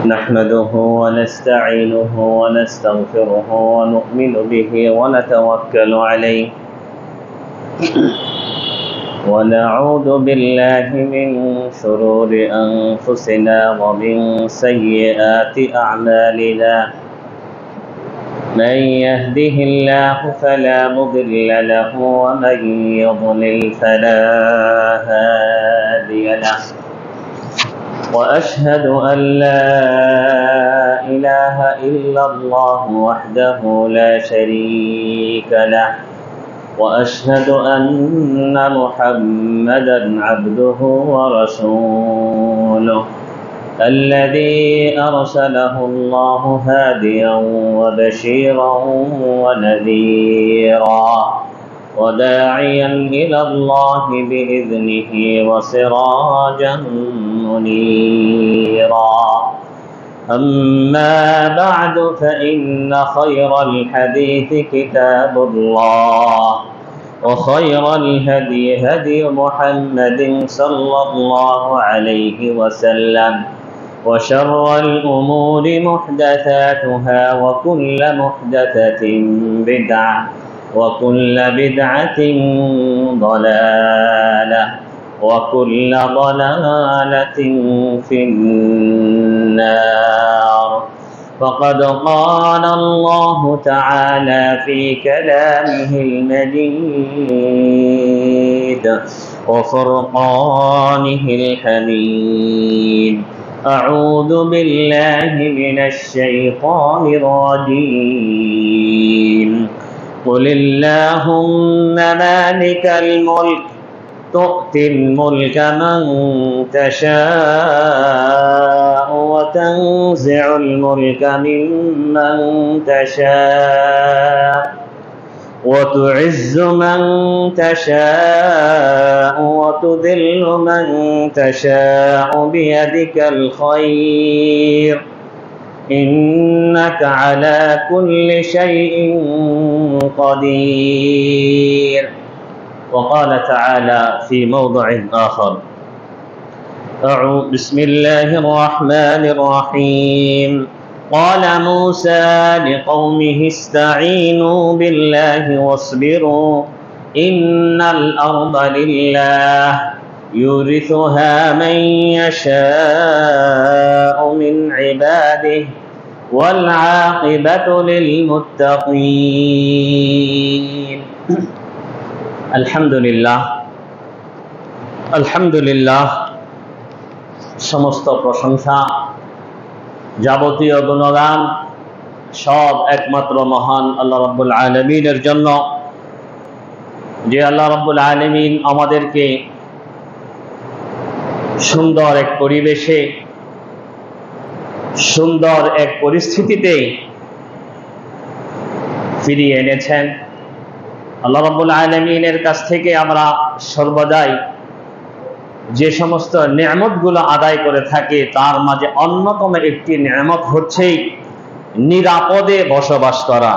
نحمده ونستعينه ونستغفره ونؤمن به ونتوكل عليه ونعوذ بالله من شرور أنفسنا ومن سيئات أعمالنا من يهده الله فلا مضل له ومن يضلل فلا هادي له وأشهد أن لا إله إلا الله وحده لا شريك له وأشهد أن محمدًا عبده ورسوله الذي أرسله الله هاديًا وبشيرًا ونذيرًا وداعيًا إلى الله بإذنه وسراجًا منيرًا أما بعد فإن خير الحديث كتاب الله وخير الهدي هدي محمد صلى الله عليه وسلم وشر الأمور محدثاتها وكل محدثة بدعة وكل بدعة ضلالة وكل ضلالة في النار فقد قال الله تعالى في كلامه المجيد وفرقانه الحميد أعوذ بالله من الشيطان الرجيم قل اللهم مالك الملك تؤتي الملك من تشاء وتنزع الملك ممن تشاء وتعز من تشاء وتذل من تشاء بيدك الخير إنك على كل شيء قدير وقال تعالى في موضع آخر بسم الله الرحمن الرحيم قال موسى لقومه استعينوا بالله واصبروا إن الأرض لله يورثها من يشاء من عباده والعاقبة للمتقين আলহামদুলিল্লাহ সমস্ত প্রশংসা যাবতীয় গুণগান সব একমাত্র মহান আল্লাহ রাব্বুল আলামিনের জন্য, যে আল্লাহ রাব্বুল আলামিন আমাদেরকে সুন্দর এক পরিবেশে সুন্দর এক পরিস্থিতিতে ফিরিয়ে এনেছেন। আল্লাহ রাব্বুল আলামিনের কাছ থেকে আমরা সর্বদাই যে সমস্ত নিয়ামতগুলো আদায় করে থাকি তার মাঝে অন্যতম একটি নিয়ামত হচ্ছে নিরাপদে বসবাস করা।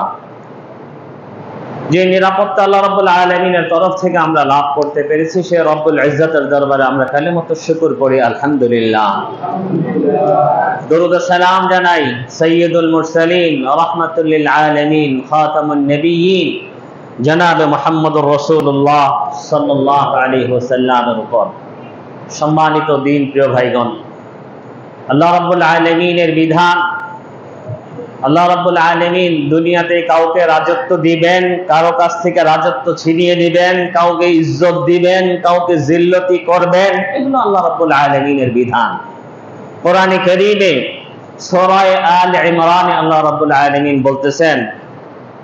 যে নিরাপত্তা আল্লাহ রাব্বুল আলামিনের তরফ থেকে আমরা লাভ করতে পেরেছি, সে রব্বুল ইজ্জতের দরবারে আমরা কালিমাতুশ শুকর পড়ি আলহামদুলিল্লাহ। দরুদ ও সালাম জানাই সাইয়্যিদুল মুরসালিন রাহমাতুল লিল আলামিন খাতামুন নবিয়্যিন জনাব মুহাম্মদুর রাসূলুল্লাহ সাল্লাল্লাহু আলাইহি ওয়াসাল্লামের উপর। সম্মানিত দিন প্রিয় ভাইগণ, আল্লাহ রাব্বুল আলামিনের বিধান, আল্লাহ রাব্বুল আলামিন দুনিয়াতে কাউকে রাজত্ব দিবেন, কারো কাছ থেকে রাজত্ব ছিনিয়ে নেবেন, কাউকে ইজ্জত দিবেন, কাউকে জিল্লতি করবেন, এগুলো আল্লাহ রাব্বুল আলামিনের বিধান। কোরআনে কারীমে সূরা আল ইমরানে আল্লাহ রাব্বুল আলামিন বলতেছেন,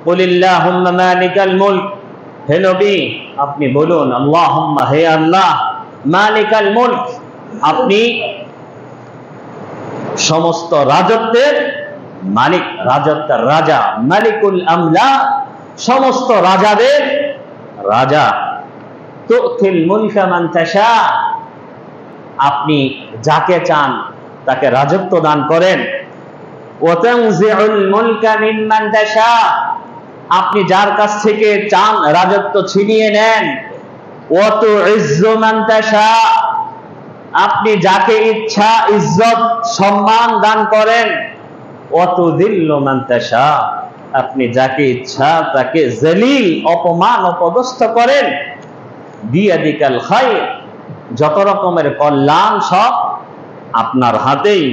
কুলিল্লাহুম্মা মালিকাল মুলক, হে নবী আপনি বলুন, আল্লাহুম্মা, হে আল্লাহ, মালিকাল মুলক, আপনি সমস্ত রাজত্বের মালিক, রাজত্বের রাজা, মালিকুল আমলা, সমস্ত রাজাদের রাজা। তুতিল মুলকা মান তাশা, আপনি যাকে চান তাকে রাজত্ব দান করেন। ওয়া তানজিউল মুলকা মিম্মান তাশা, আপনি যার কাছ থেকে চান রাজত্ব ছিনিয়ে নেন। ওয়া তুইজ্জু মান তাশা, আপনি যাকে ইচ্ছা ইজ্জত সম্মান দান করেন, ওয়াতুযিল্লু মান তাশা, আপনি যাকে ইচ্ছা তাকে জলিল অপমান অপদস্থ করেন। বিয়াদিকাল খায়র, যত রকমের কল্যাণ সব আপনার হাতেই।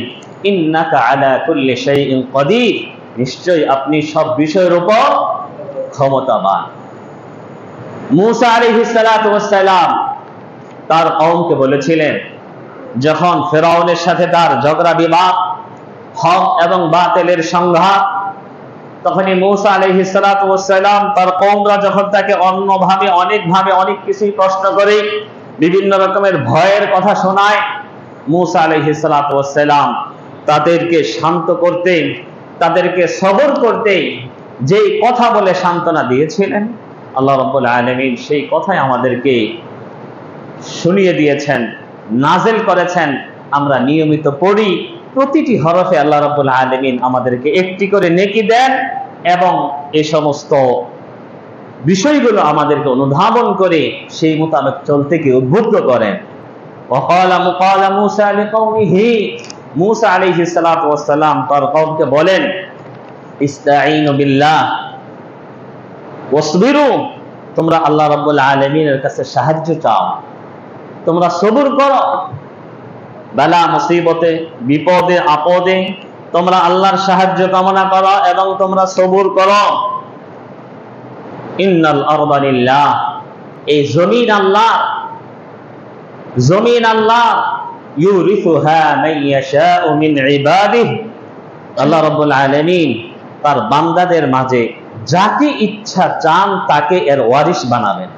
ইন্নাকা আলা কুল্লি শাইইন কাদির, নিশ্চয়ই আপনি সব বিষয়ের উপর ক্ষমতাবান। মূসা আলাইহিস সালাতু ওয়াস সালাম তার কওমকে বলেছিলেন, যখন ফেরাউনের সাথে তার ঝগড়া বিবাদ, হক এবং বাতিলের সংঘাত, তখনই মূসা আলাইহিস সালাতু ওয়াস সালাম তার কওমরা যখন তাকে অনেকভাবে অনেক কিছুই প্রশ্ন করে, বিভিন্ন রকমের ভয়ের কথা শোনায়, মূসা আলাইহিস সালাতু ওয়াস সালাম তাদেরকে শান্ত করতে, তাদেরকে সবর করতে যেই কথা বলে সান্ত্বনা দিয়েছিলেন, আল্লাহ রাব্বুল আলামিন সেই কথাই আমাদেরকে শুনিয়ে দিয়েছেন, নাজিল করেছেন। আমরা নিয়মিত পড়ি, প্রতিটি হরফে আল্লাহ রাব্বুল আলামিন আমাদেরকে একটি করে নেকি দেন এবং এই সমস্ত বিষয়গুলো আমাদেরকে অনুধাবন করে সেই মোতাবেক চলতে কি উদ্বুদ্ধ করেন। وقال موسى لقومه, মূসা আলাইহিস সালাতু ওয়াস সালাম তার কওমকে বলেন, ইস্তাঈনু বিল্লাহ ওয়াসবিরু, তোমরা আল্লাহ রাব্বুল আলামিনের কাছে সাহায্য চাও, তোমরা সবর করো, বালা মুসিবতে, বিপদে আপদে তোমরা আল্লাহর সাহায্য কামনা করো এবং তোমরা সবর করো। ইন্নাল আরদা লিল্লাহ, এই জমিন আল্লাহ, জমিন আল্লাহ, ইউরিসুহা মান ইয়াশাউ মিন ইবাদিহি, আল্লাহ রাব্বুল আলামিন তার বান্দাদের মাঝে যাকে ইচ্ছা চান তাকে এর ওয়ারিশ বানাবেন।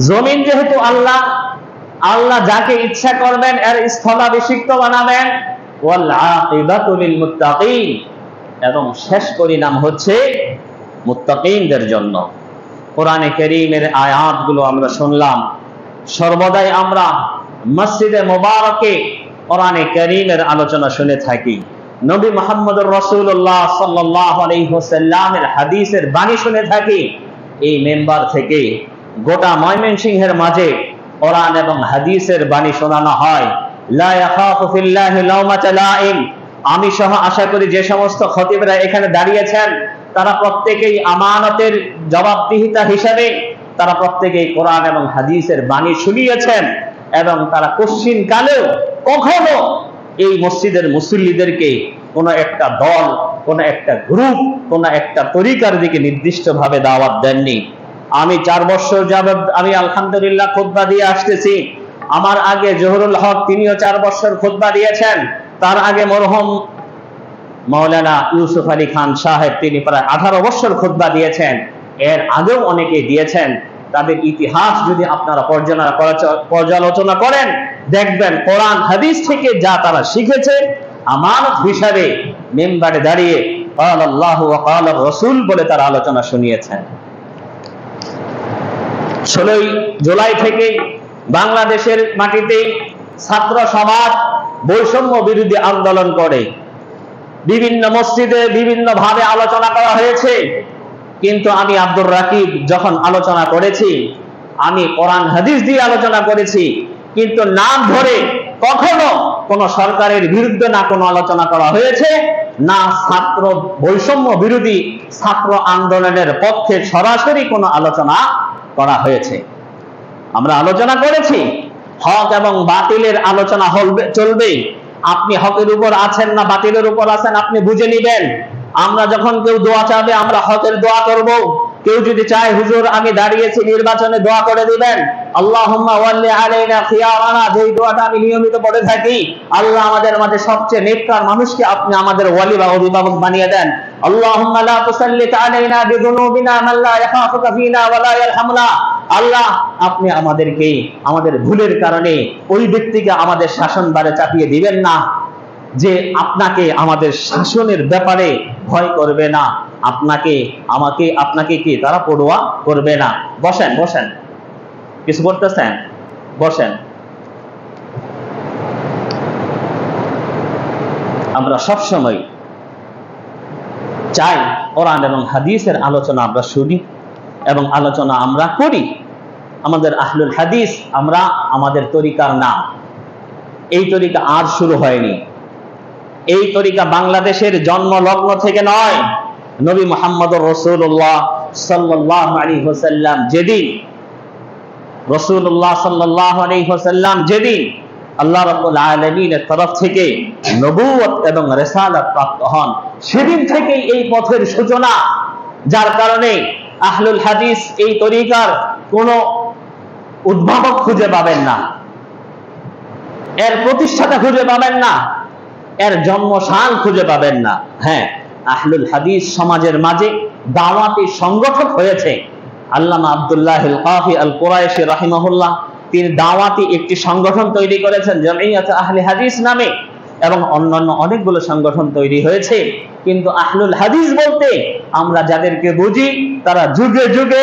জমিন যেহেতু আল্লাহ, আল্লাহ যাকে ইচ্ছা করবেন এর স্থলাভিষিক্ত বানাবেন। ওয়াল আকিবাতু লিল মুত্তাকিন, এবং শেষ পরিণাম হচ্ছে মুত্তাকিনদের জন্য। কোরআনে কারীমের আয়াতগুলো আমরা শুনলাম, সর্বদাই আমরা মসজিদে মোবারকে কোরআনে কারীমের আলোচনা শুনে থাকি, নবী মুহাম্মদুর রাসূলুল্লাহ সাল্লাল্লাহু আলাইহি ওয়াসাল্লামের হাদিসের বাণী শুনে থাকি। এই মেম্বার থেকে গোটা ময়মনসিংহের মাঝে কোরআন এবং হাদিসের বাণী শোনানো হয়। লা ইয়াখাফু ফিল্লাহি লাওমাতা লাইম, আমি সহ আশা করি যে সমস্ত খতিবরা এখানে দাঁড়িয়েছেন তারা প্রত্যেকেই আমানতের জবাবদিহিতা হিসেবে তারা প্রত্যেকেই কোরআন এবং হাদিসের বাণী শুনিয়েছেন এবং তারা কোশ্চিন কালেও কখনো এই মসজিদের মুসল্লিদেরকে কোনো একটা দল, কোনো একটা গ্রুপ, কোনো একটা তরিকার দিকে নির্দিষ্টভাবে দাওয়াত দেননি। আমি 4 বছর যাবত আমি আলহামদুলিল্লাহ খুতবা দিয়ে আসতেছি। আমার আগে জহুরুল হক তিনিও 4 বছর খুতবা দিয়েছেন। তার আগে মরহুম মাওলানা ইউসুফ আলী খান সাহেব তিনি প্রায় 18 বছর খুতবা দিয়েছেন। এর আগেও অনেকে দিয়েছেন। তাদের ইতিহাস যদি আপনারা পর্যালোচনা করেন দেখবেন কোরআন হাদিস থেকে যা তারা শিখেছে আমানত হিসাবে মেম্বারে দাঁড়িয়ে ক্বাল আল্লাহু ওয়া ক্বাল রাসূল বলে তারা আলোচনা শুনিয়েছেন। 16 জুলাই থেকে বাংলাদেশের মাটিতে ছাত্র সমাজ বৈষম্য বিরোধী আন্দোলন করে বিভিন্ন মসজিদে বিভিন্ন ভাবে আলোচনা করা হয়েছে। কিন্তু আমি আব্দুর রাকিব যখন আলোচনা করেছি, আমি কোরআন হাদিস দিয়ে আলোচনা করেছি, কিন্তু নাম ধরে কখনো কোন সরকারের বিরুদ্ধে না কোনো আলোচনা করা হয়েছে, না ছাত্র বৈষম্য বিরোধী ছাত্র আন্দোলনের পক্ষে সরাসরি কোনো আলোচনা করা হয়েছে। আমরা আলোচনা করেছি, হক এবং বাতিলের আলোচনা চলবে। আপনি হকের উপর আছেন না বাতিলের উপর আছেন আপনি বুঝে নেবেন। আমরা যখন কেউ দোয়া চাবে আমরা হকের দোয়া করব। কেউ যদি চায় হুজুর আমি দাঁড়িয়েছি নির্বাচনে দোয়া করে দিবেন, আল্লাহুম্মা ওয়াল্লি আলাইনা খিয়ারানা, যেই দোয়াটা আমি নিয়মিত পড়ে থাকি, আল্লাহ আমাদের মাঝে সবচেয়ে নেককার মানুষকে আপনি আমাদের ওয়ালি বা অভিভাবক বানিয়ে দেন। আল্লাহুম্মা লা তুসাল্লিত আলাইনা বিযুনুবিনা মান লা ইয়াখাফুকা ফিনা ওয়া লা ইয়ারহামুনা, আল্লাহ আপনি আমাদেরকে আমাদের ভুলের কারণে ওই ব্যক্তিকে আমাদের শাসনভারে চাপিয়ে দিবেন না যে আপনাকে আমাদের শাসনের ব্যাপারে ভয় করবে না, আপনাকে কি তারা পড়ুয়া করবে না। বসেন বসেন, কিছু বলতেছেন? বসেন। আমরা সবসময় চাই কোরআন এবং হাদিসের আলোচনা আমরা শুনি এবং আলোচনা আমরা করি। আমাদের আহলুল হাদিস, আমরা আমাদের তরিকার নাম। এই তরিকা আজ শুরু হয়নি, এই তরিকা বাংলাদেশের জন্ম লগ্ন থেকে নয়। নবী মুহাম্মদুর রাসূলুল্লাহ সাল্লাল্লাহু আলাইহি ওয়াসাল্লাম যেদিন আল্লাহ রাব্বুল আলামিনের তরফ থেকে নবুয়ত এবং রিসালাত প্রাপ্ত হন, সেদিন থেকেই এই পথের সূচনা। যার কারণে আহলুল হাদিস এই তরিকার কোনো উদ্ভাবক খুঁজে পাবেন না, এর প্রতিষ্ঠাতা খুঁজে পাবেন না, এর জন্মসাল খুঁজে পাবেন না। হ্যাঁ, আহলুল হাদিস সমাজের মাঝে দাওয়াতি সংগঠক হয়েছে। আল্লামা আব্দুল্লাহিল কাফি আল কুরাইশি রাহিমাহুল্লাহ, তিনি দাওয়াতি একটি সংগঠন তৈরি করেছেন জামিয়াত আহলে হাদিস নামে, এবং অন্যান্য অনেকগুলো সংগঠন তৈরি হয়েছে। কিন্তু আহলুল হাদিস বলতে আমরা যাদেরকে বুঝি, তারা যুগে যুগে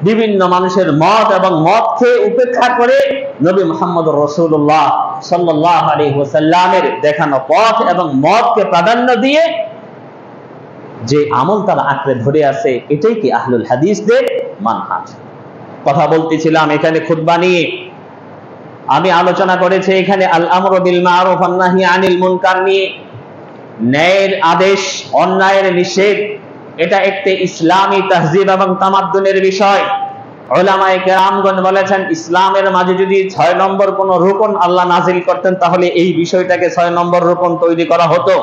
বিভিন্ন মানুষের মত এবং মতকে উপেক্ষা করে নবী মুহাম্মদুর রাসূলুল্লাহ সাল্লাল্লাহু আলাইহি ওয়াসাল্লামের দেখানো পথ এবং মতকে প্রাধান্য দিয়ে যে আমল তারা আঁকড়ে ধরে আছে, এটাই কি আহলুল হাদিসদের মানহাজ। কথা বলতেছিলাম এখানে খুতবা নিয়ে, আমি আলোচনা করেছি এখানে আল আমরু বিল মারুফ ওয়ান নাহি আনিল মুনকার নিয়ে। ন্যায়ের আদেশ, অন্যায়ের নিষেধ, এটা একটি ইসলামী তাহজিব এবং তামাদ্দুনের বিষয়। উলামায়ে কেরামগণ বলেছেন, ইসলামের মাঝে যদি 6 নম্বর কোন রুকন আল্লাহ নাজিল করতেন, তাহলে এই বিষয়টাকে 6 নম্বর রুকন তৈরি করা হতো।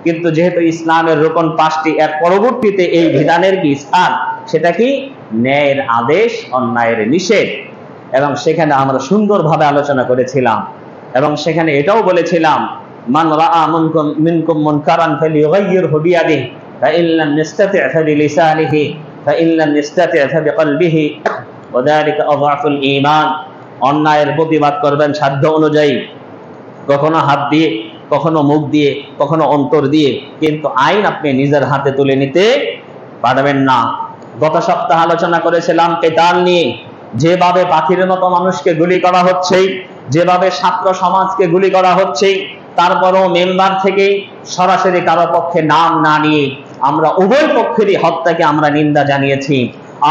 কিন্তু যেহেতু ইসলামের রুকন 5টি, এর পরবর্তীতে এই বিধানের কি স্থান, সেটা কি ন্যায়ের আদেশ, অন্যায়ের নিষেধ। এবং সেখানে আমরা সুন্দরভাবে আলোচনা করেছিলাম, এবং সেখানে এটাও বলেছিলাম, মান রাআ মিনকুম মুনকারান ফালিয়ুগাইয়িরহু বিয়াদিহি ফাইন লাম ইস্তাতি' ফাবিলিসানিহি ফাইন লাম ইস্তাতি' ফাবিকলবিহি ওয়া যালিকা আযআফুল ঈমান। অন্যায়ের প্রতিবাদ করবেন সাধ্য অনুযায়ী, কখনো হাত দিয়ে, কখনো মুখ দিয়ে, কখনো অন্তর দিয়ে, কিন্তু আইন আপনি নিজের হাতে তুলে নিতে পারবেন না। গত সপ্তাহে আলোচনা করেছিলাম কিতাল নিয়ে। যেভাবে পাখির মতো মানুষকে গুলি করা হচ্ছে, যেভাবে ছাত্র সমাজকে গুলি করা হচ্ছে, তারপরও মেম্বার থেকে সরাসরি কারো পক্ষে নাম না নিয়ে আমরা উভয় পক্ষেরই হত্যাকে আমরা নিন্দা জানিয়েছি।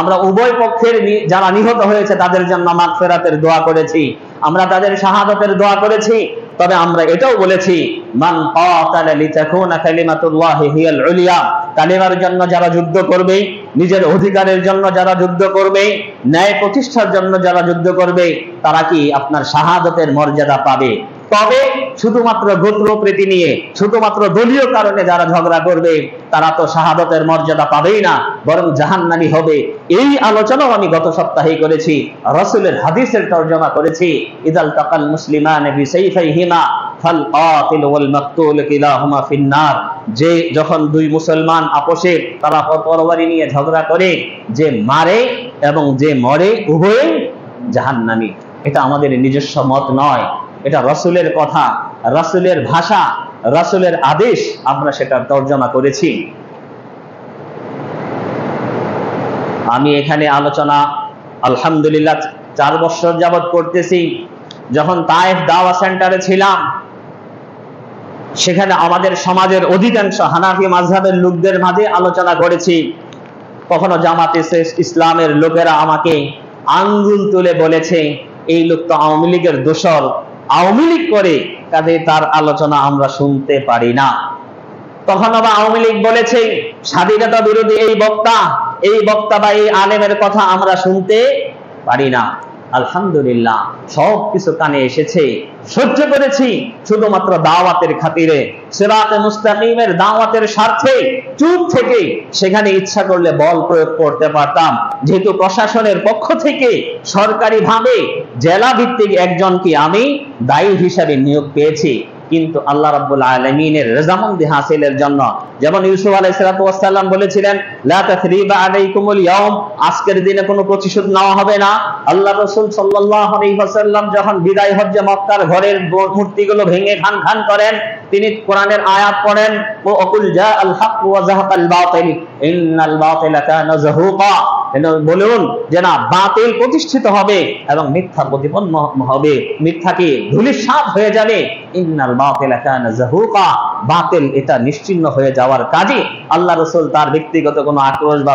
আমরা উভয় পক্ষের যারা নিহত হয়েছে তাদের জন্য মাগফিরাতের দোয়া করেছি, আমরা তাদের শাহাদাতের দোয়া করেছি। তবে আমরা এটাও বলেছি, মান কাতালা লিতাকুনা কালিমাতুল্লাহি হিয়াল উলিয়া, কালিমার জন্য যারা যুদ্ধ করবে, নিজের অধিকারের জন্য যারা যুদ্ধ করবে, ন্যায় প্রতিষ্ঠার জন্য যারা যুদ্ধ করবে, তারা কি আপনার শাহাদাতের মর্যাদা পাবে। তবে শুধুমাত্র গোত্রপ্রীতি নিয়ে, শুধুমাত্র দলীয় কারণে যারা ঝগড়া করবে, তারা তো শাহাদাতের মর্যাদা পাবেই না, বরং জাহান্নামী হবে। এই আলোচনাও আমি গত সপ্তাহেই করেছি, রাসূলের হাদিসের তরজমা করেছি, ইদাল তাকাল মুসলিমান বিসাইফাইহিমা ফাল কাতিল ওয়াল মাকতুল কিলাহুমা ফিন্নার। যে যখন দুই মুসলমান আপোষে তারা তরবারি নিয়ে ঝগড়া করে, যে মারে এবং যে মরে উভয়ই জাহান্নামী। এটা আমাদের নিজস্ব মত নয়, এটা রাসূলের কথা, রাসূলের ভাষা, রাসূলের আদেশ, আমরা সেটার তরজমা করেছি। আমি এখানে আলোচনা আলহামদুলিল্লাহ 4 বছর যাবত করতেছি। যখন তায়েফ দাওয়া সেন্টারে ছিলাম, সেখানে আমাদের সমাজের অধিকাংশ হানাফি মাযহাবের লোকদের মাঝে আলোচনা করেছি। কখনো জামাতে ইসলামের লোকেরা আমাকে আঙ্গুল তুলে বলেছে, এই লোক তো আওয়ামী লীগের দোসর, আওয়ামী লীগ করে, কাজে তার আলোচনা আমরা শুনতে পারি না। তখন আবার আওয়ামী লীগ বলেছে, স্বাধীনতা বিরোধী এই বক্তা বা এই আলেমের কথা আমরা শুনতে পারি না। আলহামদুলিল্লাহ, সব কিছু কানে এসেছে, সহ্য করেছি, শুধুমাত্র দাওয়াতের খাতিরে, সিরাতে মুস্তাকিমের দাওয়াতের স্বার্থে চুপ থেকে সেখানে ইচ্ছা করলে বল প্রয়োগ করতে পারতাম। যেহেতু প্রশাসনের পক্ষ থেকে সরকারিভাবে জেলা ভিত্তিক একজনকে আমি দায়ী হিসাবে নিয়োগ পেয়েছি, কিন্তু আল্লাহ রাব্বুল আলামিনের রেজামন্দি হাসিলের জন্য, যেমন ইউসুফ আলাইহিস সালাতু ওয়াস সালাম বলেছিলেন, লা তাসরিবা আলাইকুমুল ইয়াউম, আজকের দিনে কোনো প্রতিশোধ নেওয়া হবে না। আল্লাহ রাসূল সাল্লাল্লাহু আলাইহি ওয়াসাল্লাম যখন বিদায় হজ্জে মক্কার ঘরের মূর্তিগুলো ভেঙে খান করেন, তিনি কোরআনের আয়াত পড়েন, ওয়াকুল জাআল হক ওয়া যাহাকাল বাতিল ইন্নাল বাতিলা কানা যাহুকা। বলুন যে না, বাতিল প্রতিষ্ঠিত হবে এবং মিথ্যা প্রতিপন্ন হবে, মিথ্যা কি ধূলিসাৎ হয়ে যাবে। ইন্নাল বাতিলা কানা যাহুকা, বাতিল এটা নিশ্চিহ্ন হয়ে যাওয়ার দেওয়ার কাজে আল্লাহ রাসূল তার ব্যক্তিগত কোনো আক্রোশ বা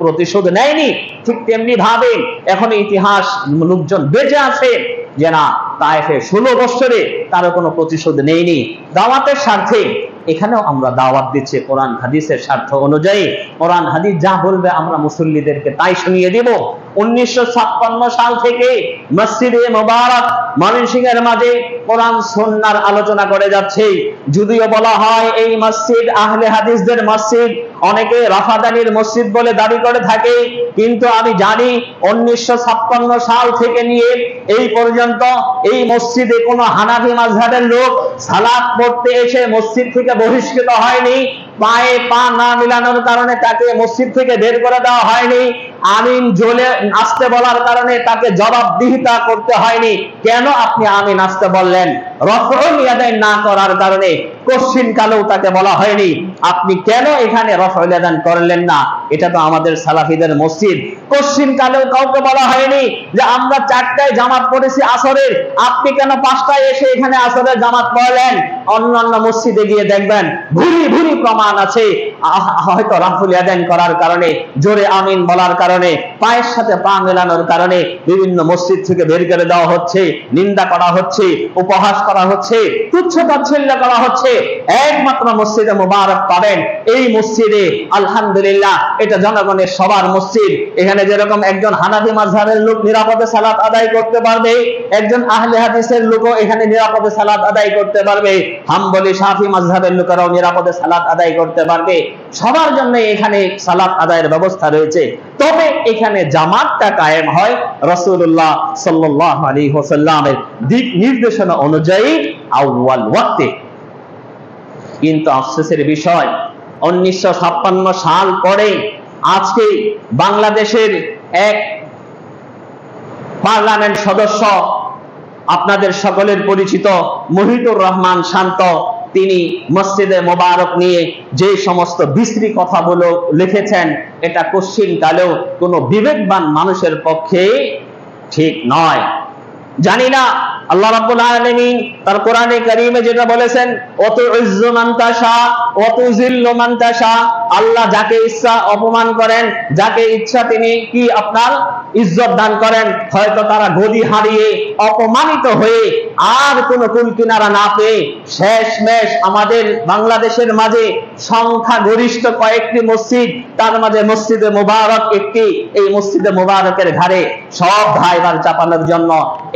প্রতিশোধ নেয়নি। ঠিক তেমনি ভাবে এখন ইতিহাস লোকজন বেঁচে আছে যে না, তায়েফে 16 বছরে তারও কোনো প্রতিশোধ নেয়নি। দাওয়াতের স্বার্থে এখানেও আমরা দাওয়াত দিচ্ছি কোরআন হাদিসের স্বার্থ অনুযায়ী। কোরআন হাদিস যা বলবে আমরা মুসল্লিদেরকে তাই শুনিয়ে দিব। 1956 সাল থেকে মসজিদে মোবারক ময়মনসিংহের মাঝে কোরআন সুন্নাহর আলোচনা করে যাচ্ছে। যদিও বলা হয় এই মসজিদ আহলে হাদিসদের মসজিদ, অনেকে রাফাদানির মসজিদ বলে দাবি করে থাকে, কিন্তু আমি জানি 1956 সাল থেকে নিয়ে এই পর্যন্ত এই মসজিদে কোনো হানাফি মাযহাবের লোক সালাত পড়তে এসে মসজিদ থেকে বহিষ্কৃত হয়নি। পায়ে পা না মিলানোর কারণে তাকে মসজিদ থেকে বের করে দেওয়া হয়নি। আমিন জোরে আসতে বলার কারণে তাকে জবাবদিহিতা করতে হয়নি। কেন আপনি আমিন আসতে বললেন? রফউল ইয়াদাইন না করার কারণে কোশ্চিন কালেও তাকে বলা হয়নি আপনি কেন এখানে রফউল ইয়াদাইন করলেন না, এটা তো আমাদের সালাফিদের মসজিদ। কোশ্চিন কালেও কাউকে বলা হয়নি যে আমরা 4টায় জামাত পড়েছি আসরের, আপনি কেন 5টায় এসে এখানে আসরের জামাত পড়লেন। অন্যান্য মসজিদে গিয়ে দেখবেন ভুরি ভুরি প্রমাণ আছে, হয়তো রফউল ইয়াদাইন করার কারণে, জোরে আমিন বলার কারণে, পায়ের সাথে পা মেলানোর কারণে বিভিন্ন মসজিদ থেকে বের করে দেওয়া হচ্ছে, নিন্দা করা হচ্ছে, উপহাস করা হচ্ছে, তুচ্ছ তাচ্ছিল্য করা হচ্ছে। একমাত্র মসজিদে মুবারক পাবেন এই মসজিদে, আলহামদুলিল্লাহ এটা জনগণের সবার মসজিদ। এখানে যেরকম একজন হানাফি মাযহাবের লোক নিরাপদে সালাত আদায় করতে পারবে, একজন আহলে হাদিসের লোকও এখানে নিরাপদে সালাত আদায় করতে পারবে, হাম্বলি শাফি মাযহাবের লোকেরাও নিরাপদে সালাত আদায় করতে পারবে। সবার জন্য এখানে সালাত আদায়ের ব্যবস্থা রয়েছে। তবে এখানে জামাতটা কায়েম হয় রাসূলুল্লাহ সাল্লাল্লাহু আলাইহি ওয়াসাল্লামের দিক নির্দেশনা অনুযায়ী আউয়াল ওয়াক্তে। কিন্তু আফসোসের বিষয় 1956 সাল পরে আজকে বাংলাদেশের এক পার্লামেন্ট সদস্য, আপনাদের সকলের পরিচিত মহিতুর রহমান শান্ত, তিনি মসজিদে মোবারক নিয়ে যে সমস্ত বিশ্রী কথাগুলো লিখেছেন, এটা কোশ্চিন কালেও কোনো বিবেকবান মানুষের পক্ষে ঠিক নয়। জানি না আল্লাহ রাব্বুল আলামিন তার কোরআনে কারীমে যেটা বলেছেন, ওয়াতুইজ্জু মান তাশা ওয়াতুযিল্লু মান তাশা, আল্লাহ যাকে ইচ্ছা অপমান করেন, যাকে ইচ্ছা তিনি কি আপনার ইজ্জত দান করেন। হয়তো তারা গদি হারিয়ে অপমানিত হয়ে আর কোন কুল কিনারা না পেয়ে শেষমেশ আমাদের বাংলাদেশের মাঝে সংখ্যা গরিষ্ঠ কয়েকটি মসজিদ, তার মাঝে মসজিদে মোবারক একটি, এই মসজিদে মোবারকের ঘাড়ে সব ভাইবার চাপানোর জন্য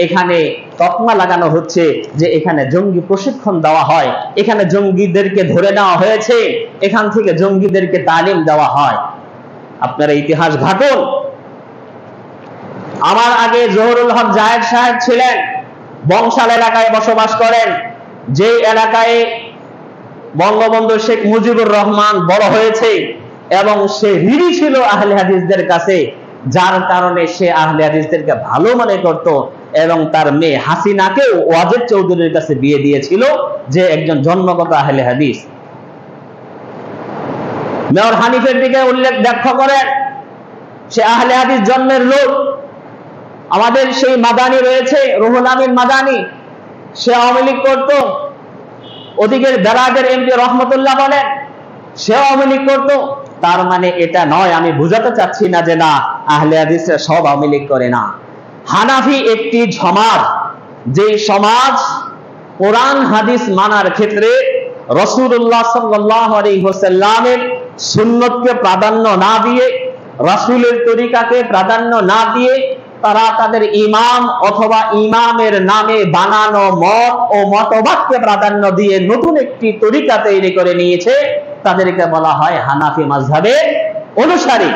এখানে তকমা লাগানো হচ্ছে যে এখানে জঙ্গি প্রশিক্ষণ দেওয়া হয়, এখানে জঙ্গিদেরকে ধরে নেওয়া হয়েছে, এখান থেকে জঙ্গিদেরকে তালিম দেওয়া হয়। আপনারা ইতিহাস ঘাটুন। আমার আগে জহুরুল হক জায়েদ সাহেব ছিলেন, বংশাল এলাকায় বসবাস করেন, যে এলাকায় বঙ্গবন্ধু শেখ মুজিবুর রহমান বড় হয়েছে, এবং সে ঋণী ছিল আহলে হাদিসদের কাছে, যার কারণে সে আহলে হাদিসদেরকে ভালো মনে করত এবং তার মেয়ে হাসিনাকেও ওয়াজেদ চৌধুরীর কাছে বিয়ে দিয়েছিল, যে একজন জন্মগত আহলে হাদিস। মেয়র হানিফের দিকে উল্লেখ ব্যাখ্যা করেন, সে আহলে হাদিস জন্মের লোক। আমাদের সেই মাদানি রয়েছে, রুহুল আমিন মাদানি, সে আওয়ামী লীগ করতো। ওদিকের বেলাদের এমপি রহমতুল্লাহ বলেন সে আওয়ামী লীগ করতো। তার মানে এটা নয়, আমি বুঝাতে চাচ্ছি না যে না আহলে হাদিসরা সব আওয়ামী লীগ করে না। হানাফি একটি সমাজ, যে সমাজ কোরআন হাদিস মানার ক্ষেত্রে রাসূলুল্লাহ সাল্লাল্লাহু আলাইহি ওয়াসাল্লামের সুন্নতকে প্রাধান্য না দিয়ে, রাসূলের তরিকাকে প্রাধান্য না দিয়ে, তারা তাদের ইমাম অথবা ইমামের নামে বানানো মত ও মতবাদকে প্রাধান্য দিয়ে নতুন একটি তরিকা তৈরি করে নিয়েছে, তাদেরকে বলা হয় হানাফি মাযহাবের অনুসারী।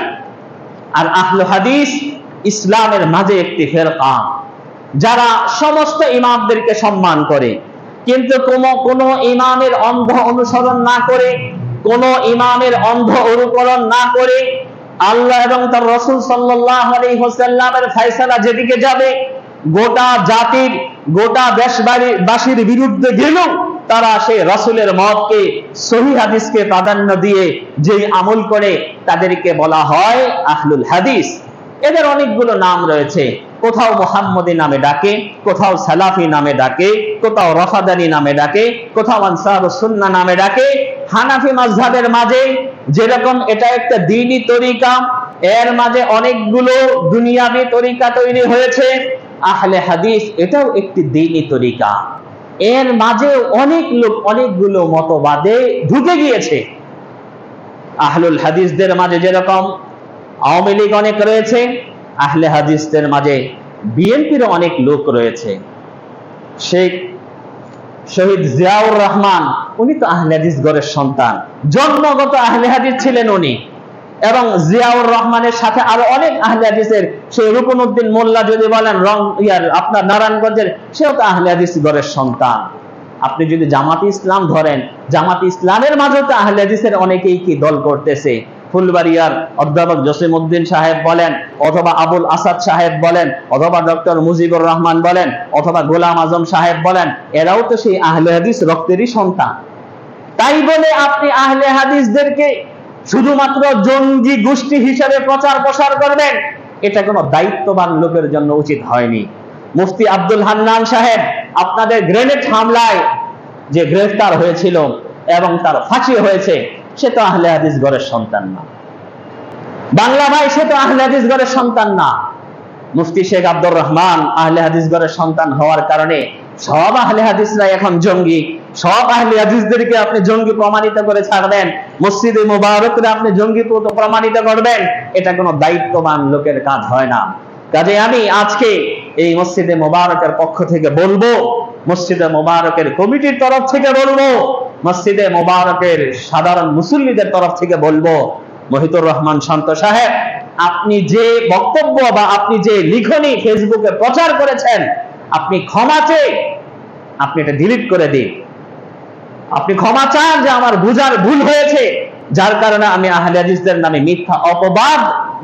আর আহলে হাদিস ইসলামের মাঝে একটি ফিরকা, যারা সমস্ত ইমামদেরকে সম্মান করে, কিন্তু কোন ইমামের অন্ধ অনুসরণ না করে, কোন ইমামের অন্ধ অনুকরণ না করে, আল্লাহ এবং তার রাসূল সাল্লাল্লাহু আলাইহি ওয়াসাল্লামের ফয়সালা যেদিকে যাবে, গোটা জাতির গোটা দেশবাসীর বিরুদ্ধে গেলেও তারা সেই রাসূলের মতকে, সহিহ হাদিসকে প্রাধান্য দিয়ে যে আমল করে, তাদেরকে বলা হয় আহলুল হাদিস। এদের অনেকগুলো নাম রয়েছে, কোথাও মুহাম্মদি নামে ডাকে, কোথাও সালাফি নামে ডাকে, কোথাও রফাদানি নামে ডাকে, কোথাও আনসারুস সুন্নাহ নামে ডাকে। হানাফি মাযহাবের মাঝে যেরকম এটা একটা দ্বীনি তরিকা, এর মাঝে অনেকগুলো দুনিয়াবি তরিকা তৈরি হয়েছে, আহলে হাদিস এটাও একটি দ্বীনি তরিকা। এর মাঝে অনেক লোক অনেকগুলো মতবাদে ঢুকে গিয়েছে। আহলুল হাদিসদের মাঝে যেরকম আওয়ামী লীগ অনেক রয়েছে, আহলে হাদিসদের মাঝে বিএনপির অনেক লোক রয়েছে। শেখ শহীদ জিয়াউর রহমান উনি তো আহলে হাদিস ঘরের সন্তান, জন্মগত আহলে হাদিস ছিলেন উনি। এবং জিয়াউর রহমানের সাথে আরো অনেক আহলে হাদিসের, সেই রুকনউদ্দিন মোল্লা যদি বলেন আপনার নারায়ণগঞ্জের, সেও তো আহলে হাদিস ঘরের সন্তান। আপনি যদি জামাতে ইসলাম ধরেন, জামাতে ইসলামের মাঝে তো আহলে হাদিসের অনেকেই কি দল করতেছে। ফুলবাড়িয়ার অধ্যাপক জসিমউদ্দিন সাহেব বলেন, অথবা আবুল আসাদ সাহেব বলেন, অথবা ডক্টর মুজিবুর রহমান বলেন, অথবা গোলাম আজম সাহেব বলেন, এরাও তো সেই আহলে হাদিস রক্তেরই সন্তান। তাই বলে আপনি আহলে হাদিসদেরকে শুধুমাত্র জঙ্গি গোষ্ঠী হিসেবে প্রচার প্রসার করবেন, এটা কোনো দায়িত্ববান লোকের জন্য উচিত হয়নি। মুফতি আব্দুল হান্নান সাহেব আপনাদের গ্রেনেড হামলায় যে গ্রেফতার হয়েছিল এবং তার ফাঁসি হয়েছে, সে তো আহলে হাদিস ঘরের সন্তান না। বাংলা ভাই, সে তো আহলে হাদিস ঘরের সন্তান না। মুফতি শেখ আব্দুর রহমান আহলে হাদিস ঘরের সন্তান হওয়ার কারণে সব আহলে হাদিসরা এখন জঙ্গি, সব আহলে হাদিসদেরকে আপনি জঙ্গি প্রমাণিত করে ছাড়বেন, মসজিদে মুবারকরে আপনি জঙ্গি প্রমাণিত করবেন, এটা কোনো দায়িত্ববান লোকের কাজ হয় না। কাজে আমি আজকে এই মসজিদে মুবারকের পক্ষ থেকে বলবো, মসজিদে মুবারকের কমিটির তরফ থেকে বলবো, মসজিদে মুবারকের সাধারণ মুসল্লিদের তরফ থেকে বলবো, মহিতুর রহমান শান্ত সাহেব, আপনি যে বক্তব্য বা আপনি যে লিখনি ফেসবুকে প্রচার করেছেন, আপনি ক্ষমা চেয়ে আপনি এটা ডিলিট করে দিন। আপনি ক্ষমা চান যে আমার বুঝার ভুল হয়েছে, যার কারণে আমি আহলে হাদিসদের নামে মিথ্যা অপবাদ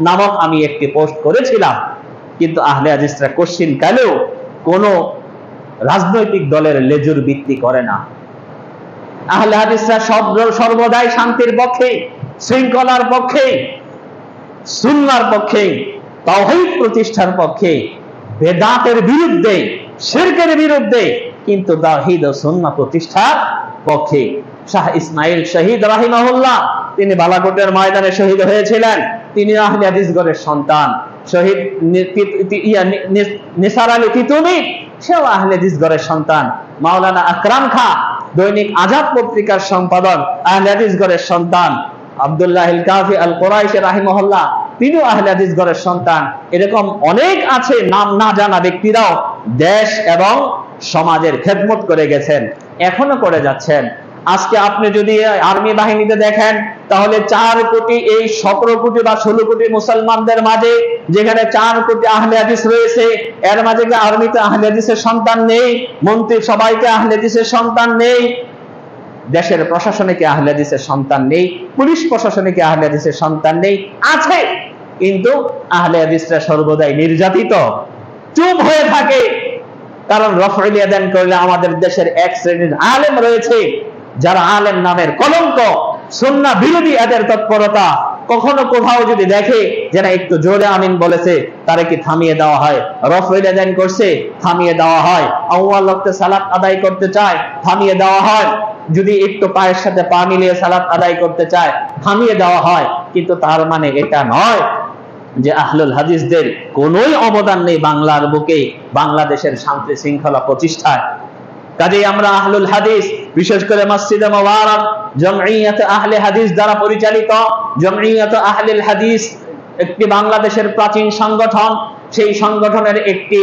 নামক আমি একটি পোস্ট করেছিলাম। কিন্তু আহলে হাদিসরা কোশ্চিন কালেও কোন রাজনৈতিক দলের লেজুর ভিত্তি করে না। আহলে হাদিসরা সর্বদাই শান্তির পক্ষে, শৃঙ্খলার পক্ষে, সুন্নাহর পক্ষে, তাওহীদ প্রতিষ্ঠার পক্ষে, বেদাতের বিরুদ্ধে, শিরকের বিরুদ্ধে, কিন্তু তাওহীদ ও সুন্নাহ প্রতিষ্ঠার পক্ষে। শাহ ইসমাইল শহীদ রাহিমাহুল্লাহ, তিনি বালাকোটের ময়দানে শহীদ হয়েছিলেন, তিনি আহলে হাদিস ঘরের সন্তান। শহীদ নিসার আলী তিতুমী, সেও আহলে হাদিস ঘরের সন্তান। মাওলানা আকরাম খাঁ, দৈনিক আজাদ পত্রিকার সম্পাদক, আহলে হাদিস ঘরের সন্তান। আব্দুল্লাহ আল কাফি আল কুরাইশি রাহিমাহুল্লাহ, তিনিও আহলে হাদিস ঘরের সন্তান। এরকম অনেক আছে, নাম না জানা ব্যক্তিরাও দেশ এবং সমাজের খেদমত করে গেছেন, এখনো করে যাচ্ছেন। আজকে আপনি যদি আর্মি বাহিনীতে দেখেন, তাহলে 4 কোটি, এই 17 কোটি বা 16 কোটি মুসলমানদের মাঝে যেখানে 4 কোটি আহলে হাদিস রয়েছে, এর মাঝে কি আর্মিতে আহলে হাদিসের সন্তান নেই? মন্ত্রী সবাইকে আহলে হাদিসের সন্তান নেই? দেশের প্রশাসনে কি আহলে হাদিসের সন্তান নেই? পুলিশ প্রশাসনে কি আহলে হাদিসের সন্তান নেই? আছে, কিন্তু আহলে হাদিসরা সর্বদাই নির্যাতিত, চুপ হয়ে থাকে। কারণ রফউল ইয়াদান করলে আমাদের দেশের এক শ্রেণীর আলেম রয়েছে, যারা আলেম নামের কলঙ্ক, সুন্নাহ বিরোধী এদের তৎপরতা, কখনো কোথাও যদি দেখে যারা একটু জোরে আমিন বলেছে, তারে কি থামিয়ে দেওয়া হয়। রফউল ইয়াদান করছে, থামিয়ে দেওয়া হয়। আউয়াল ওয়াক্তে সালাত আদায় করতে চায়, থামিয়ে দেওয়া হয়। যদি একটু পায়ের সাথে পা মিলিয়ে সালাত আদায় করতে চায়, থামিয়ে দেওয়া হয়। কিন্তু তার মানে এটা নয় যে আহলুল হাদিসদের কোনোই অবদান নেই বাংলার বুকে, বাংলাদেশের শান্তি শৃঙ্খলা প্রতিষ্ঠায়। কাজেই আমরা আহলুল হাদিস, বিশেষ করে মসজিদে মুবারক জমঈয়াত আহলে হাদিস দ্বারা পরিচালিত, জমঈয়াত আহলুল হাদিস একটি বাংলাদেশের প্রাচীন সংগঠন। সেই সংগঠনের একটি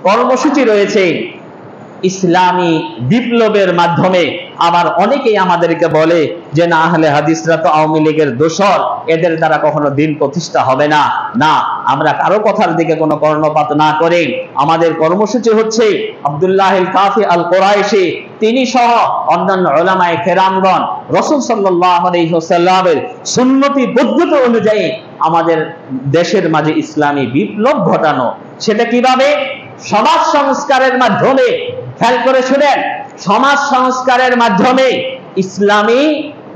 কর্মসূচি রয়েছে ইসলামী বিপ্লবের মাধ্যমে। আবার অনেকেই আমাদেরকে বলে যে না, আহলে হাদিসরা তো আওয়ামী লীগের দোসর, এদের দ্বারা কখনো দিন প্রতিষ্ঠা হবে না। না, আমরা কারো কথার দিকে কোনো কর্ণপাত না করে আমাদের কর্মসূচি হচ্ছে আব্দুল্লাহ আল কাফি আল কুরাইশি, তিনি সহ অন্যান্য উলামায়ে কেরামগণ রাসূল সাল্লাল্লাহু আলাইহি ওয়াসাল্লামের সুন্নতি পদ্ধতি অনুযায়ী আমাদের দেশের মাঝে ইসলামী বিপ্লব ঘটানো। সেটা কিভাবে? সমাজ সংস্কারের মাধ্যমে। খেয়াল করে শুনেন, সমাজ সংস্কারের মাধ্যমে, ইসলামী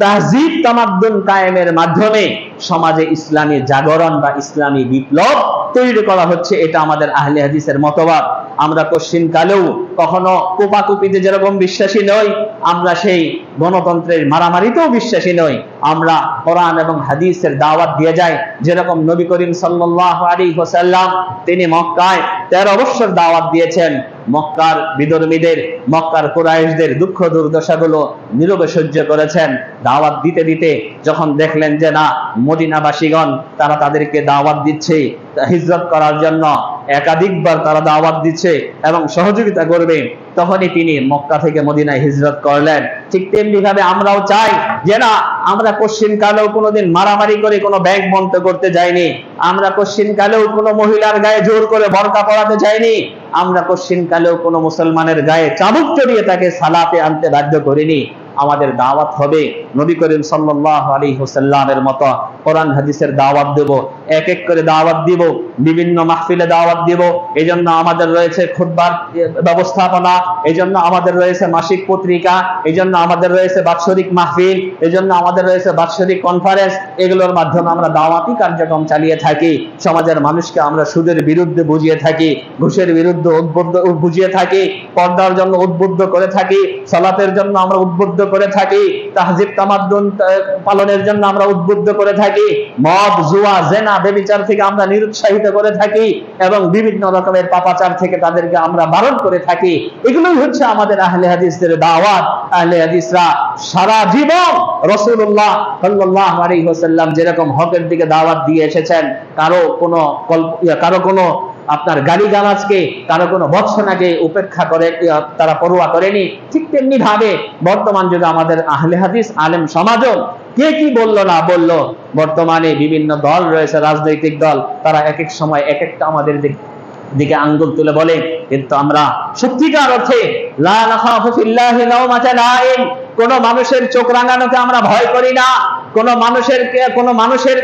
তাহজিব তামাদ্দুন কায়েমের মাধ্যমে, সমাজে ইসলামী জাগরণ বা ইসলামী বিপ্লব তৈরি করা হচ্ছে। এটা আমাদের আহলে হাদিসের মতবাদ। আমরা কোশ্চিন কালেও কখনো কোপাকুপিতে যেরকম বিশ্বাসী নই, আমরা সেই গণতন্ত্রের মারামারিতেও বিশ্বাসী নই। আমরা কোরআন এবং হাদিসের দাওয়াত দিয়ে যাই। যেরকম নবী করিম সাল্লাল্লাহু আলাইহি ওয়াসাল্লাম তিনি মক্কায় 13 বছর দাওয়াত দিয়েছেন। মক্কার বিধর্মীদের, মক্কার কুরাইশদের দুঃখ দুর্দশাগুলো নীরবে সহ্য করেছেন। দাওয়াত দিতে দিতে যখন দেখলেন যে না, মদিনাবাসীগণ তারা তাদেরকে দাওয়াত দিচ্ছে হিজরত করার জন্য, একাধিকবার তারা দাওয়াত দিচ্ছে এবং সহযোগিতা করবে, তখনই তিনি মক্কা থেকে মদিনায় হিজরত করলেন। ঠিক তেমনি ভাবে আমরাও চাই যে না, আমরা কোশ্চিন কালেও কোনোদিন মারামারি করে কোনো ব্যাংক বন্ধ করতে যাইনি। আমরা কোশ্চিন কালেও কোনো মহিলার গায়ে জোর করে বোরকা পরাতে যাইনি। আমরা কোশ্চিন কালেও কোনো মুসলমানের গায়ে চাবুক চড়িয়ে তাকে সালাতে আনতে বাধ্য করিনি। আমাদের দাওয়াত হবে নবী করিম সাল্লাল্লাহু আলাইহি ওয়াসাল্লামের মতো কোরআন হাদিসের দাওয়াত দেব, এক এক করে দাওয়াত দিব, বিভিন্ন মাহফিলে দাওয়াত দিব। এজন্য আমাদের রয়েছে খুতবার ব্যবস্থাপনা, এজন্য আমাদের রয়েছে মাসিক পত্রিকা, এজন্য আমাদের রয়েছে বাৎসরিক মাহফিল, এজন্য আমাদের রয়েছে বাৎসরিক কনফারেন্স। এগুলোর মাধ্যমে আমরা দাওয়াতি কার্যক্রম চালিয়ে থাকি। সমাজের মানুষকে আমরা সুদের বিরুদ্ধে বুঝিয়ে থাকি, ঘুষের বিরুদ্ধে উদ্বুদ্ধ বুঝিয়ে থাকি, পর্দার জন্য উদ্বুদ্ধ করে থাকি, সালাতের জন্য আমরা উদ্বুদ্ধ করে থাকি, তাহজিব তামাদ্দুন পালনের জন্য আমরা উদ্বুদ্ধ করে থাকি, মদ জুয়া জেনা ব্যভিচার থেকে আমরা নিরুৎসাহিত করে থাকি এবং বিভিন্ন রকমের পাপাচার থেকে তাদেরকে আমরা বারণ করে থাকি। এগুলোই হচ্ছে আমাদের আহলে হাদিসদের দাওয়াত। আহলে হাদিসরা সারা জীবন রাসূলুল্লাহ সাল্লাল্লাহু আলাইহি ওয়াসাল্লাম যেরকম হকের দিকে দাওয়াত দিয়ে এসেছেন, কারো কোনো আপনার গালিগালাজকে, কারো কোনো ভৎসনাকে উপেক্ষা করে তারা পরোয়া করেনি। ঠিক তেমনি ভাবে বর্তমান যুগে আমাদের আহলে হাদিস আলেম সমাজও কে কি বললো না বললো, বর্তমানে বিভিন্ন দল রয়েছে, রাজনৈতিক দল, তারা এক এক সময় এক একটা আমাদের দিকে আঙ্গুল তুলে বলে, কিন্তু আমরা সত্যিকার অর্থে লা নাখাফু ফিল্লাহি লাওমাতা লাইম, কোন মানুষের চোখ রাঙানোকে আমরা ভয় করি না, কোন মানুষের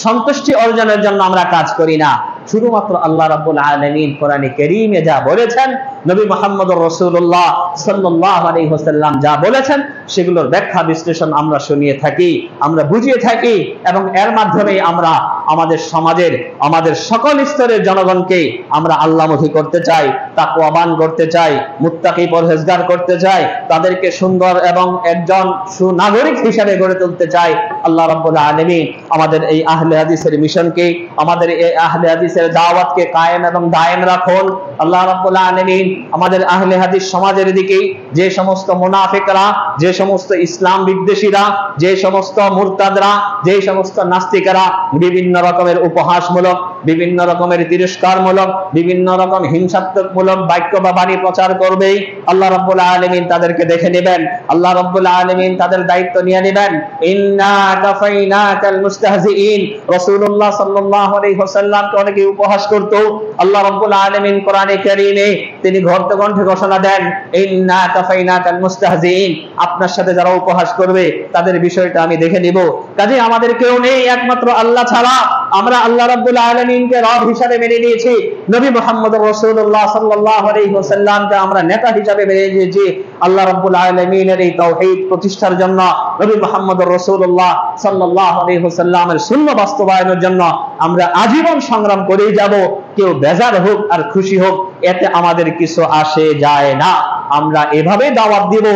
সন্তুষ্টি অর্জনের জন্য আমরা কাজ করি না। শুধুমাত্র আল্লাহ রাব্বুল আলামিন কোরআনে কারীমে যা বলেছেন, নবী মুহাম্মদুর রাসূলুল্লাহ সাল্লাল্লাহু আলাইহি ওয়াসাল্লাম যা বলেছেন, সেগুলোর ব্যাখ্যা বিশ্লেষণ আমরা শুনিয়ে থাকি, আমরা বুঝিয়ে থাকি এবং এর মাধ্যমে আমরা আমাদের সমাজের, আমাদের সকল স্তরের জনগণকে আমরা আল্লাহমুখী করতে চাই, তাকওয়াবান করতে চাই, মুত্তাকি পরহেজগার করতে চাই, তাদেরকে সুন্দর এবং একজন সুনাগরিক হিসেবে গড়ে তুলতে চাই। আল্লাহ রাব্বুল আলামিন আমাদের এই আহলে হাদিসের মিশনকে, আমাদের এই আহলে হাদিসের দাওয়াতকে কায়েম এবং দায়েম রাখুন। আল্লাহ রাব্বুল আলামিন আমাদের আহলে হাদিস সমাজের দিকে যে সমস্ত মুনাফিকরা, যে সমস্ত ইসলাম বিদ্বেষীরা, যে সমস্ত মুরতাদরা, যে সমস্ত নাস্তিকেরা বিভিন্ন রকমের উপহাসমূলক, বিভিন্ন রকমের তিরস্কারমূলক, বিভিন্ন রকম হিংসাত্মকমূলক বাক্য বা বাণী প্রচার করবে, আল্লাহ রাব্বুল আলামিন তাদেরকে দেখে নেবেন। আল্লাহ রাব্বুল আলামিন তাদের দায়িত্ব নিয়ে নেবেন। ইন্না কাফাইনাকাল মুস্তাহজিইন, রাসূলুল্লাহ সাল্লাল্লাহু আলাইহি ওয়াসাল্লামকে অনেকে উপহাস করত। আল্লাহ রাব্বুল আলামিন কোরআনে কারীমে তিনি ঘণ্টে ঘোষণা দেন, ইন্না কাফাইনাকাল মুস্তাহজিইন, আপনার সাথে যারা উপহাস করবে তাদের বিষয়টা আমি দেখে নিব। কাজে আমাদের কেউ নেই একমাত্র আল্লাহ ছাড়া। আমরা আল্লাহ রাব্বুল আলামিনকে রব হিসেবে মেনে নিয়েছি, নবী মুহাম্মদ রাসূলুল্লাহ সাল্লাল্লাহু আলাইহি ওয়াসাল্লামকে আমরা নেতা হিসেবে মেনে নিয়েছি। আল্লাহ রাব্বুল আলামিনের এই তাওহীদ প্রতিষ্ঠার জন্য, নবী মুহাম্মদ রাসূলুল্লাহ সাল্লাল্লাহু আলাইহি ওয়াসাল্লামের সুন্নাহ বাস্তবায়নের জন্য আমরা আজীবন সংগ্রাম করেই যাব। কেউ বেজার হোক আর খুশি হোক, এতে আমাদের কিছু আসে যায় না। আমরা এভাবে দাওয়াত দিব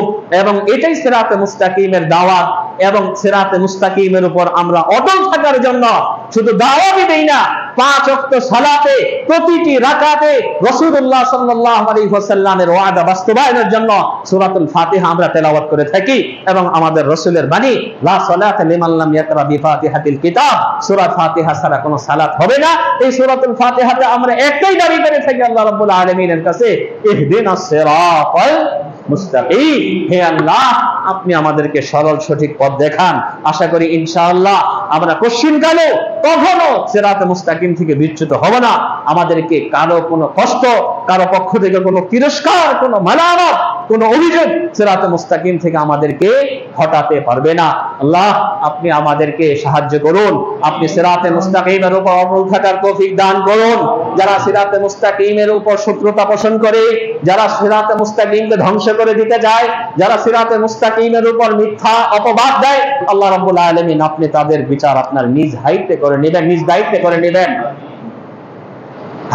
এবং এটাই সিরাতে মুস্তাকিমের দাওয়াত। এবং সিরাতে মুস্তাকিমের উপর আমরা অটল থাকার জন্য শুধু দাওয়াতই দেই না, 5 ওয়াক্ত সালাতে প্রতিটি রাকাতে রাসূলুল্লাহ সাল্লাল্লাহু আলাইহি ওয়াসাল্লামের ওয়াদা বাস্তবায়নের জন্য সূরাতুল ফাতিহা আমরা তেলাওয়াত করে থাকি। এবং আমাদের রাসূলের বাণী, লা সালাতা লিমান লাম ইয়াকরা বিফাতিহাতিল কিতাব, সূরা ফাতিহা ছাড়া কোনো সালাত হবে না। এই সূরাতুল ফাতিহাতে আমরা একটাই দাবি করে থাকি আল্লাহ রাব্বুল আলামিনের কাছে, ইহদিনাস সিরাতাল মুস্তাকিম, হে আল্লাহ আপনি আমাদেরকে সরল সঠিক পথ দেখান। আশা করি ইনশাআল্লাহ আমরা কোশ্চিনকালে কখনো সিরাতে মুস্তাকিম থেকে বিচ্যুত হব না। আমাদেরকে কারো কোনো কষ্ট, কারো পক্ষ থেকে কোনো তিরস্কার, কোনো মালামত, কোনো অভিযোগ সিরাতে মুস্তাকিম থেকে আমাদেরকে হটাতে পারবে না। আল্লাহ আপনি আমাদেরকে সাহায্য করুন, আপনি সিরাতে মুস্তাকিমের উপর অটল থাকার তৌফিক দান করুন। যারা সিরাতে মুস্তাকিমের উপর শত্রুতা পোষণ করে, যারা সিরাতে মুস্তাকিমকে ধ্বংস করে দিতে যায়, যারা সিরাতে মুস্তাকিমের উপর মিথ্যা অপবাদ দেয়, আল্লাহ রাব্বুল আলামিন আপনি তাদের বিচার আপনার নিজ দায়িত্বে করে নেবেন, নিজ দায়িত্বে করে নেবেন।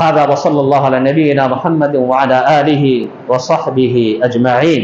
هذا وصلى الله على نبينا محمد وعلى آله وصحبه أجمعين.